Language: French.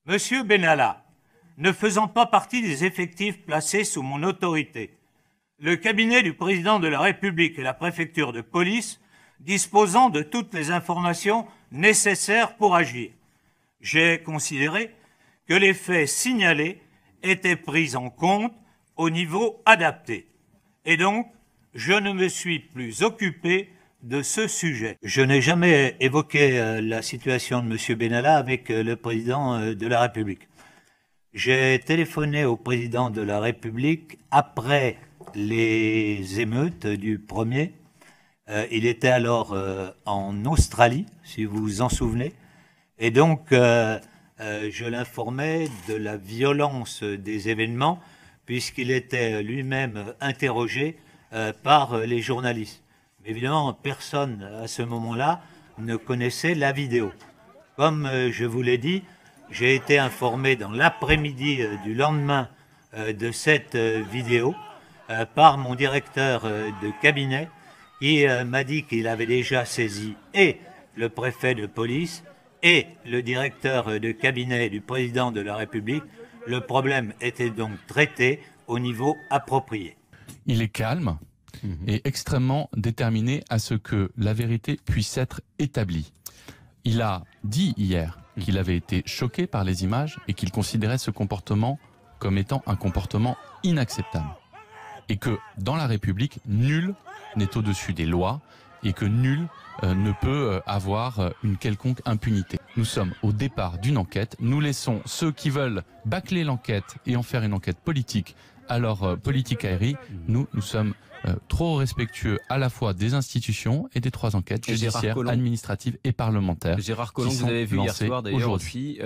Monsieur Benalla, ne faisant pas partie des effectifs placés sous mon autorité, le cabinet du président de la République et la préfecture de police disposant de toutes les informations nécessaires pour agir, j'ai considéré que les faits signalés étaient pris en compte au niveau adapté. Et donc, je ne me suis plus occupé de ce sujet. Je n'ai jamais évoqué la situation de M. Benalla avec le président de la République. J'ai téléphoné au président de la République après les émeutes du 1er. Il était alors en Australie, si vous vous en souvenez. Et donc, je l'informais de la violence des événements, puisqu'il était lui-même interrogé par les journalistes. Mais évidemment, personne à ce moment-là ne connaissait la vidéo. Comme je vous l'ai dit, j'ai été informé dans l'après-midi du lendemain de cette vidéo par mon directeur de cabinet qui m'a dit qu'il avait déjà saisi et le préfet de police et le directeur de cabinet du président de la République. Le problème était donc traité au niveau approprié. Il est calme et extrêmement déterminé à ce que la vérité puisse être établie. Il a dit hier qu'il avait été choqué par les images et qu'il considérait ce comportement comme étant un comportement inacceptable. Et que dans la République, nul n'est au-dessus des lois et que nul ne peut avoir une quelconque impunité. Nous sommes au départ d'une enquête. Nous laissons ceux qui veulent bâcler l'enquête et en faire une enquête politique à leur politique aérienne. Nous sommes trop respectueux à la fois des institutions et des 3 enquêtes judiciaires, administratives et parlementaires. Gérard Collomb, vous avez vu hier soir d'ailleurs aussi.